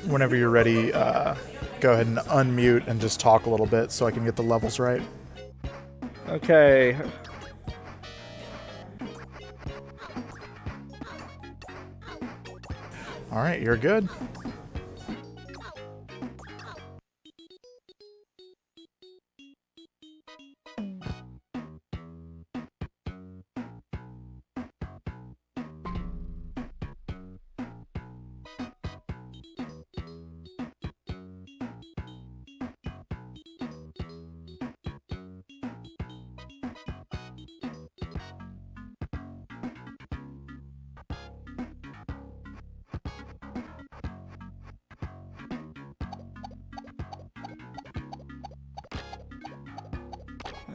Whenever you're ready, go ahead and unmute and just talk a little bit so I can get the levels right. Okay. All right, you're good.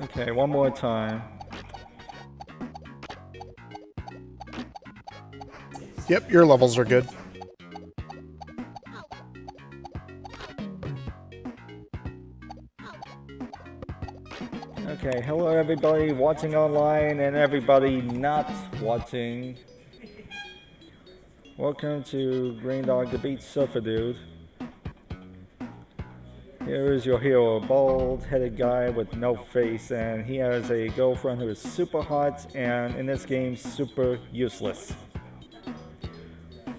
Okay, one more time. Yep, your levels are good. Okay, hello everybody watching online and everybody not watching. Welcome to Greendog the Beach Surfer Dude. Here is your hero, a bald-headed guy with no face, and he has a girlfriend who is super hot and in this game super useless.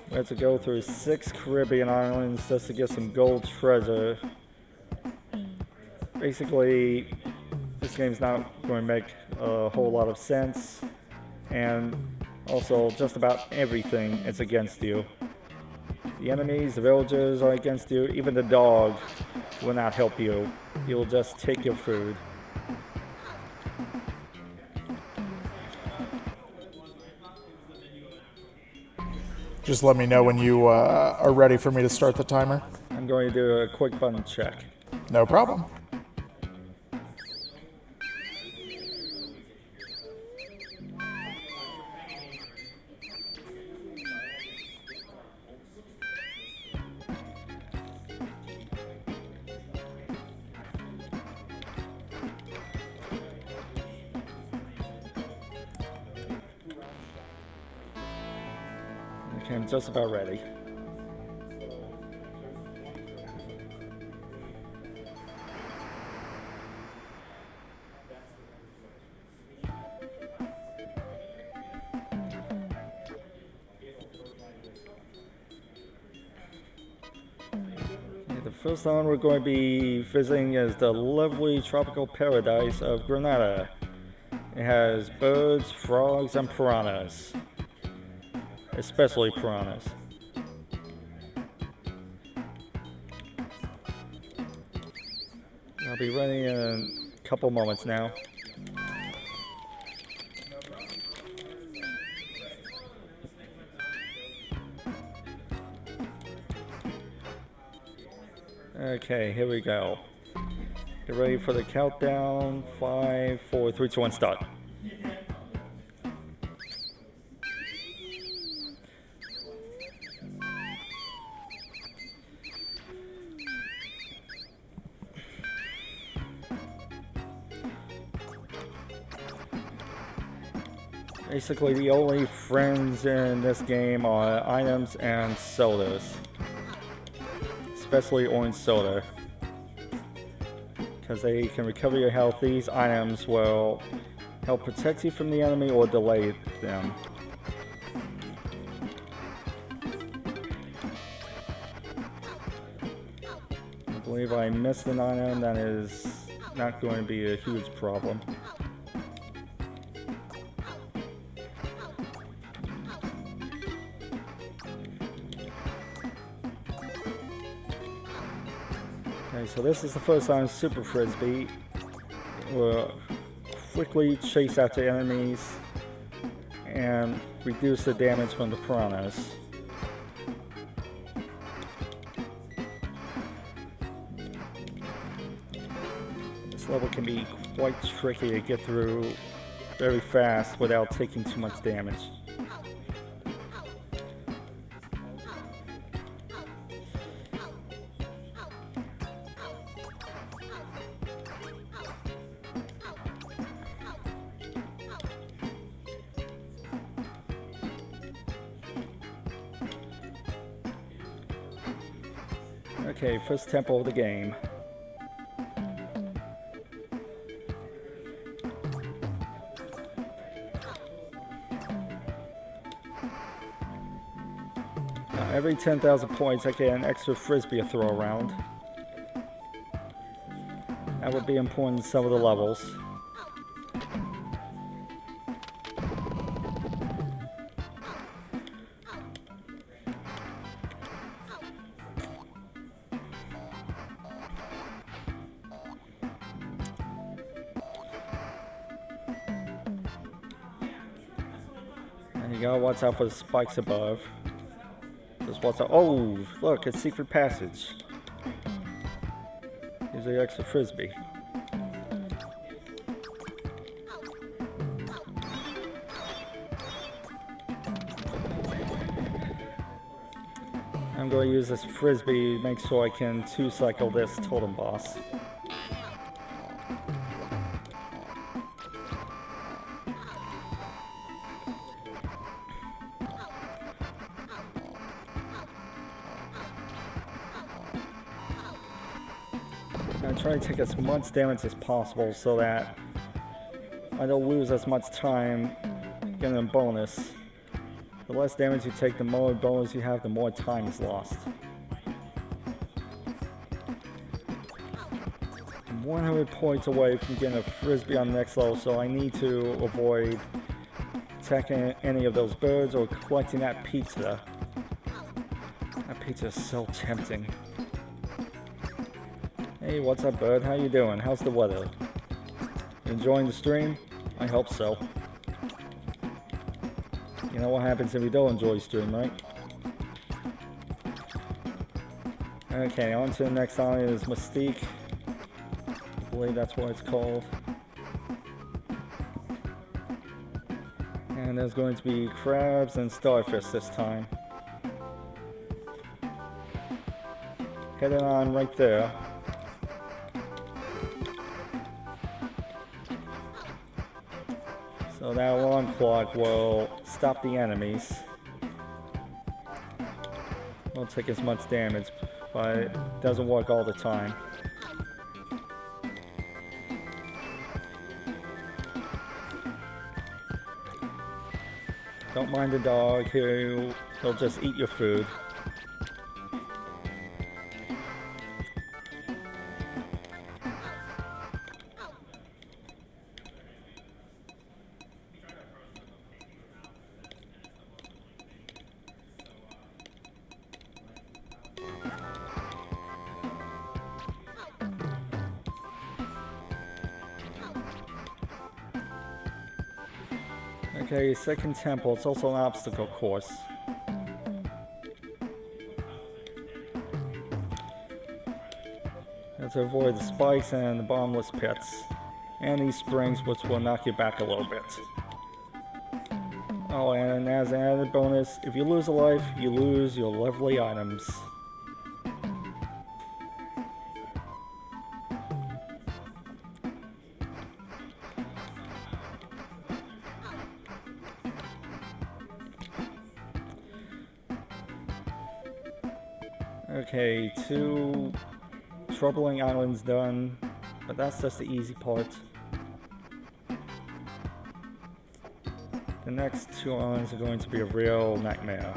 We have to go through 6 Caribbean islands just to get some gold treasure. Basically, this game's not going to make a whole lot of sense, and also just about everything is against you. The enemies, the villagers are against you, even the dog will not help you. He will just take your food. Just let me know when you are ready for me to start the timer. I'm going to do a quick button check. No problem. Okay, I'm just about ready. The first island we're going to be visiting is the lovely tropical paradise of Grenada. It has birds, frogs, and piranhas. Especially piranhas. I'll be ready in a couple moments now. Okay, here we go. Get ready for the countdown. 5, 4, 3, 2, 1, start. Basically, the only friends in this game are items and sodas. Especially orange soda. Because they can recover your health. These items will help protect you from the enemy or delay them. I believe I missed an item. That is not going to be a huge problem. Okay, so this is the first time Super Frisbee will quickly chase after enemies and reduce the damage from the piranhas. level can be quite tricky to get through very fast without taking too much damage. Okay, first tempo of the game. Every 10,000 points, I get an extra frisbee to throw around. That would be important in some of the levels. And you gotta watch out for the spikes above. Just watch out. Oh, look, it's secret passage. Here's the extra frisbee. I'm going to use this frisbee to make sure I can two-cycle this totem boss. I try to take as much damage as possible so that I don't lose as much time getting a bonus. The less damage you take, the more bonus you have, the more time is lost. I'm 100 points away from getting a frisbee on the next level, so I need to avoid attacking any of those birds or collecting that pizza. That pizza is so tempting. Hey, what's up, bud? How you doing? How's the weather? You enjoying the stream? I hope so. You know what happens if you don't enjoy the stream, right? Okay, on to the next island is Mystique. I believe that's what it's called. And there's going to be crabs and starfish this time. Heading on right there. So that alarm clock will stop the enemies. Won't take as much damage, but it doesn't work all the time. Don't mind the dog, he'll just eat your food. Okay, second temple, it's also an obstacle course. You have to avoid the spikes and the bottomless pits. And these springs, which will knock you back a little bit. Oh, and as an added bonus, if you lose a life, you lose your lovely items. Okay, 2 troubling islands done, but that's just the easy part. The next 2 islands are going to be a real nightmare.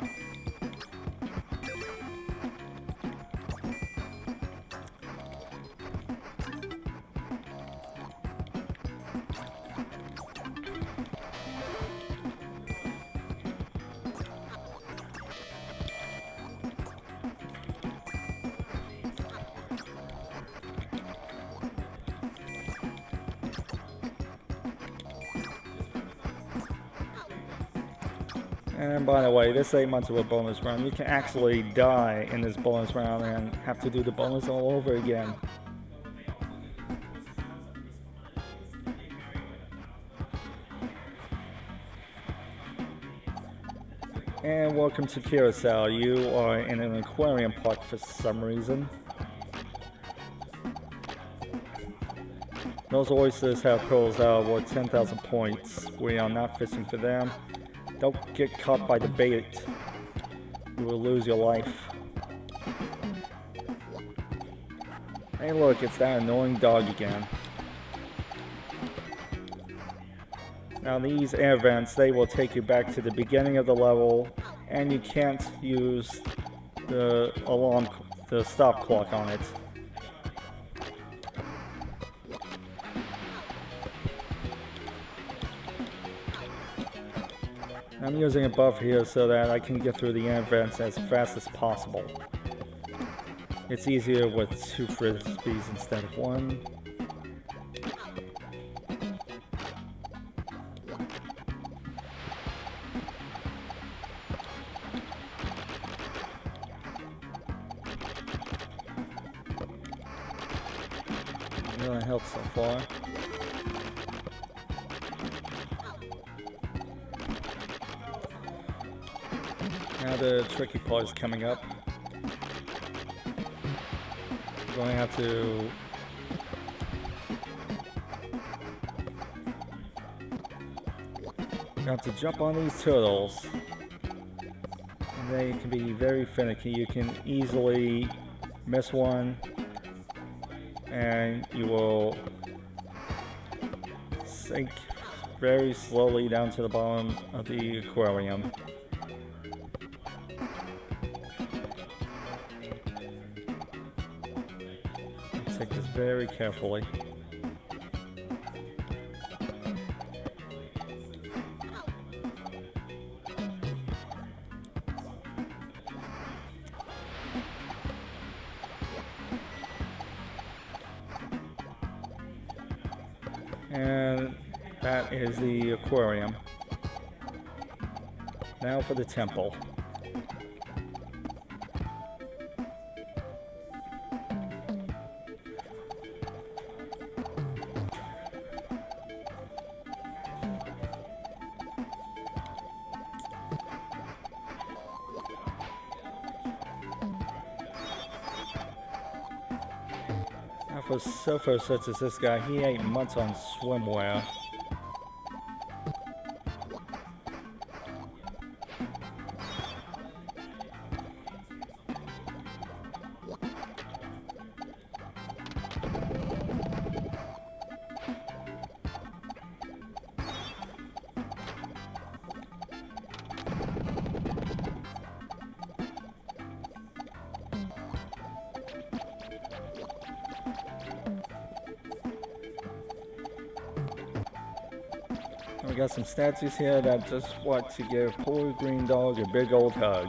And by the way, this ain't much of a bonus round. You can actually die in this bonus round and have to do the bonus all over again. And welcome to Curacao. You are in an aquarium park for some reason. Those oysters have pearls that are worth 10,000 points. We are not fishing for them. Don't get caught by the bait. You will lose your life. Hey look, it's that annoying dog again. Now these air vents, they will take you back to the beginning of the level, and you can't use the alarm, the stop clock on it. I'm using a buff here so that I can get through the air vents as fast as possible. It's easier with 2 frisbees instead of 1. Really helped so far. Now the tricky part is coming up. We're going to have to jump on these turtles. And they can be very finicky. You can easily miss one, and you will sink very slowly down to the bottom of the aquarium. Take this very carefully. And that is the aquarium. Now for the temple. For surfers such as this guy, he ate months on swimwear. We got some statues here that just want to give poor Greendog a big old hug.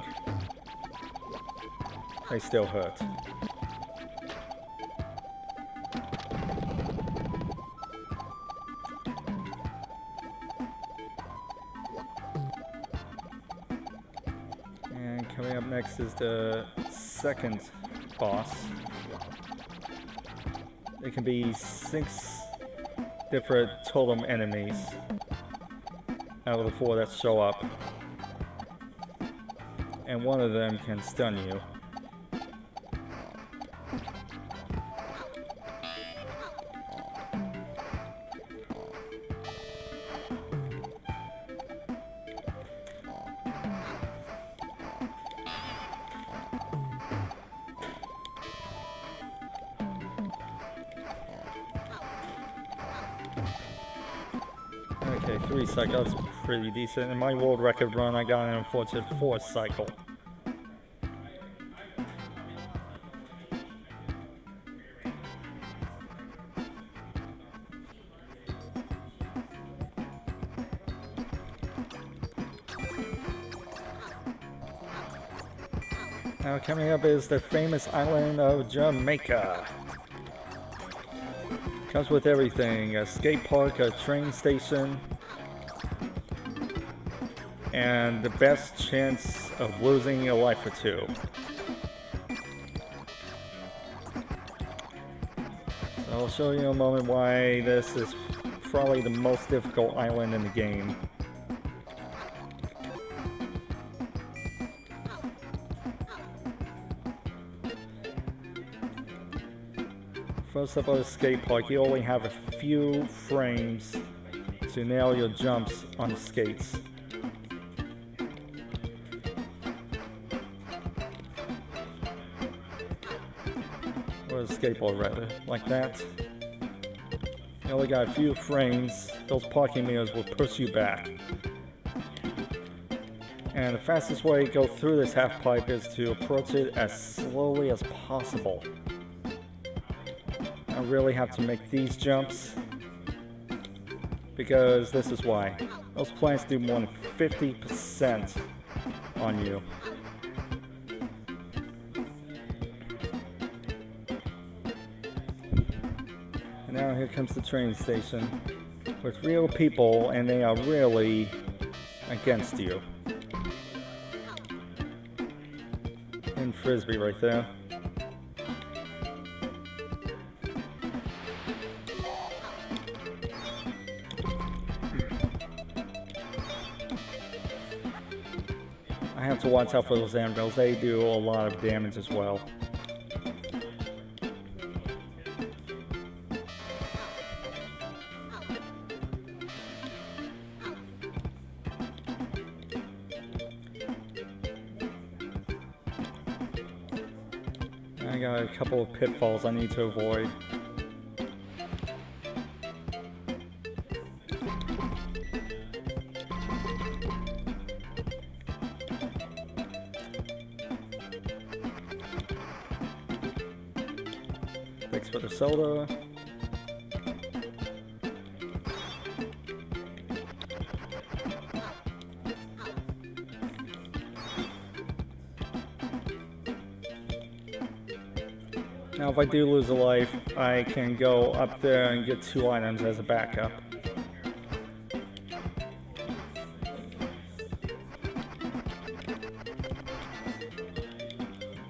They still hurt. And coming up next is the second boss. There can be 6 different totem enemies out of the 4 that show up, and one of them can stun you. Okay, 3 cycles, that's pretty decent. In my world record run, I got an unfortunate 4th cycle. Now coming up is the famous island of Jamaica. Comes with everything, a skate park, a train station, and the best chance of losing a life or 2. So I'll show you in a moment why this is probably the most difficult island in the game. First up on the skate park, you only have a few frames to nail your jumps on the skates. Or a skateboard rather, like that. You only got a few frames, those parking mirrors will push you back. And the fastest way to go through this half pipe is to approach it as slowly as possible. I really have to make these jumps because this is why. Those plants do more than 50% on you. And now here comes the train station with real people, and they are really against you. And frisbee right there. I have to watch out for those anvils. They do a lot of damage as well. I got a couple of pitfalls I need to avoid. Thanks for the soda. Now if I do lose a life, I can go up there and get 2 items as a backup.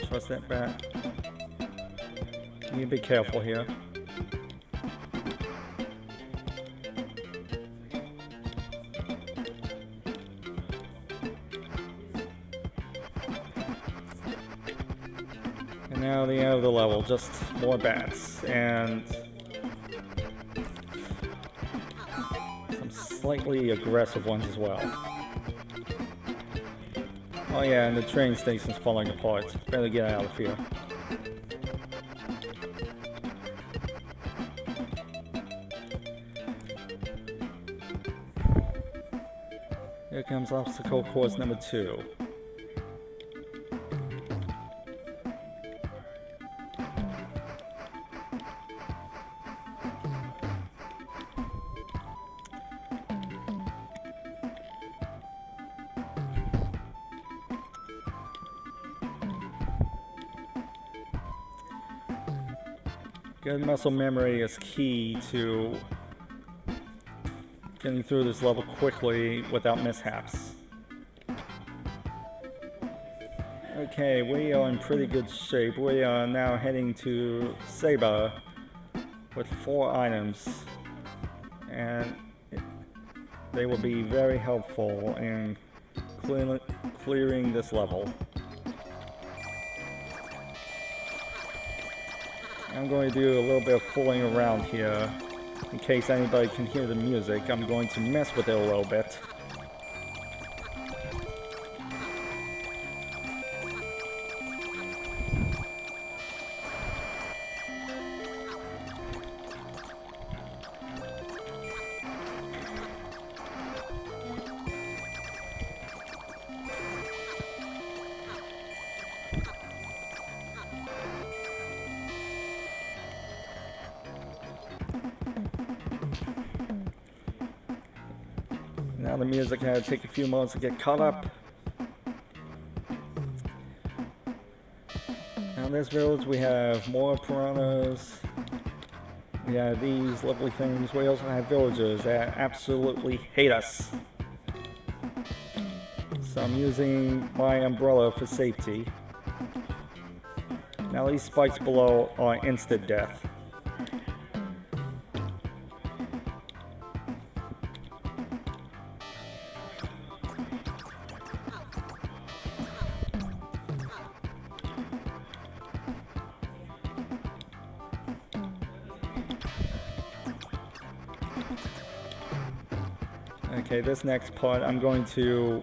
Trust that bat. You need to be careful here. And now the end of the level, just more bats and some slightly aggressive ones as well. Oh yeah, and the train station's falling apart. Better get out of here. Here comes obstacle course number 2. Good muscle memory is key to getting through this level quickly without mishaps. Okay, we are in pretty good shape. We are now heading to Saber with 4 items, and they will be very helpful in clearing this level. I'm going to do a little bit of fooling around here. In case anybody can hear the music, I'm going to mess with it a little bit. Now the music had to take a few moments to get caught up. Now in this village we have more piranhas. We have these lovely things. We also have villagers that absolutely hate us. So I'm using my umbrella for safety. Now these spikes below are instant death. Okay, this next part, I'm going to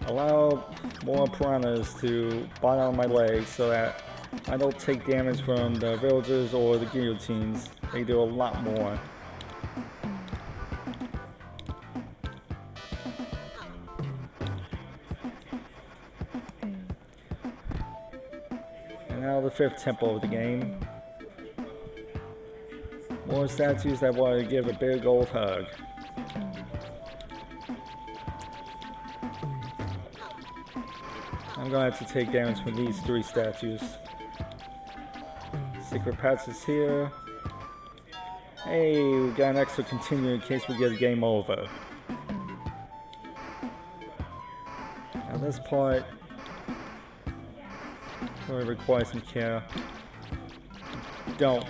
allow more piranhas to bite on my legs so that I don't take damage from the villagers or the guillotines. They do a lot more. And now the 5th temple of the game. More statues that want to give a big old hug. I'm going to have to take damage from these 3 statues. Secret patches here. Hey, we got an extra continue in case we get a game over. Now this part really requires some care. Don't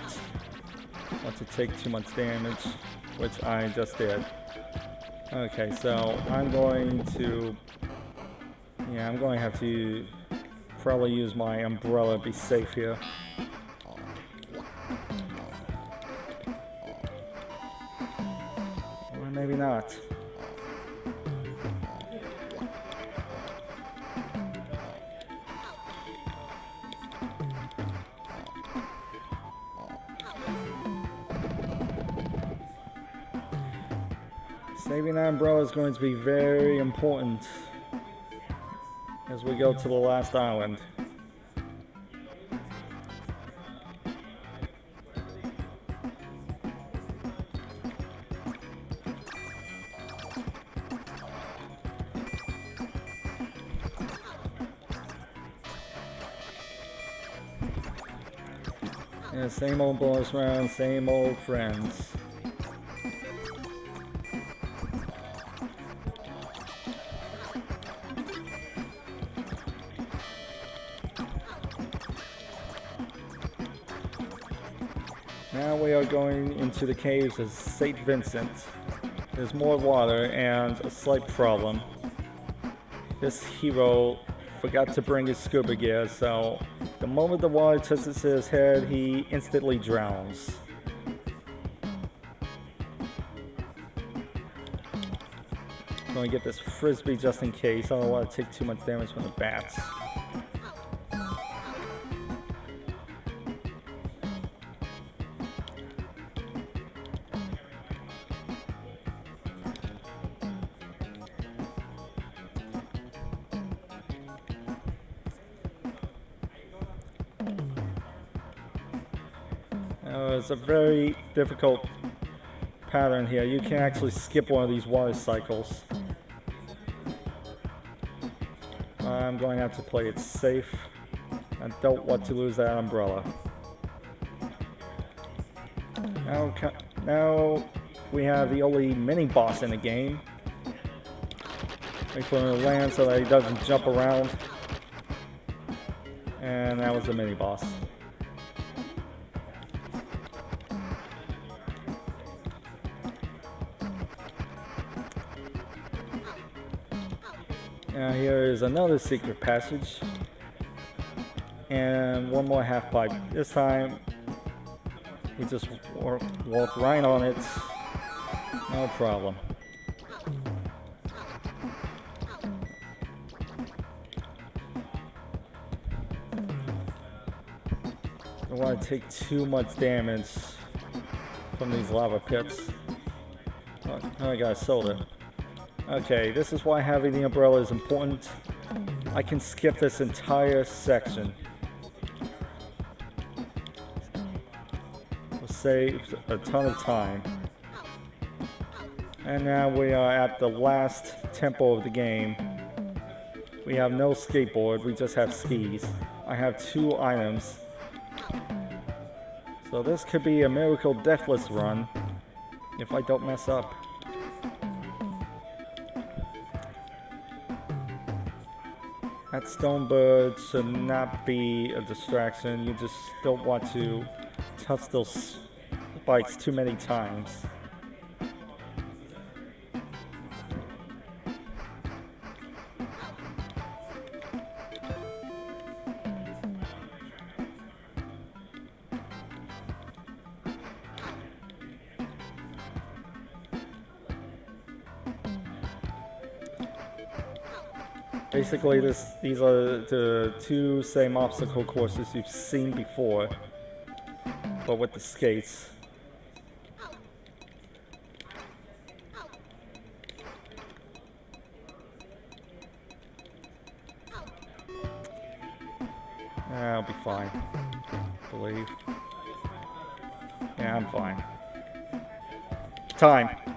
want to take too much damage, which I just did. Okay, so I'm going to have to probably use my umbrella to be safe here. Or maybe not. Saving that umbrella is going to be very important as we go to the last island. Yeah, same old bonus round, same old friends. Now we are going into the caves of St. Vincent. There's more water and a slight problem. This hero forgot to bring his scuba gear, so the moment the water touches his head, he instantly drowns. I'm going to get this frisbee just in case. I don't want to take too much damage from the bats. It's a very difficult pattern here. You can actually skip one of these water cycles. I'm going to have to play it safe. I don't want to lose that umbrella. Now we have the only mini boss in the game. Wait for him to land so that he doesn't jump around. And that was the mini boss. Now here is another secret passage, and one more half pipe. This time, we just walk right on it, no problem. Don't want to take too much damage from these lava pits. Oh, I got a soda. Okay, this is why having the umbrella is important. I can skip this entire section. We'll save a ton of time. And now we are at the last temple of the game. We have no skateboard, we just have skis. I have 2 items. So this could be a miracle deathless run if I don't mess up. That stone bird should not be a distraction. You just don't want to touch those spikes too many times. Basically, these are the two same obstacle courses you've seen before, but with the skates. I'll be fine, I believe. Yeah, I'm fine. Time.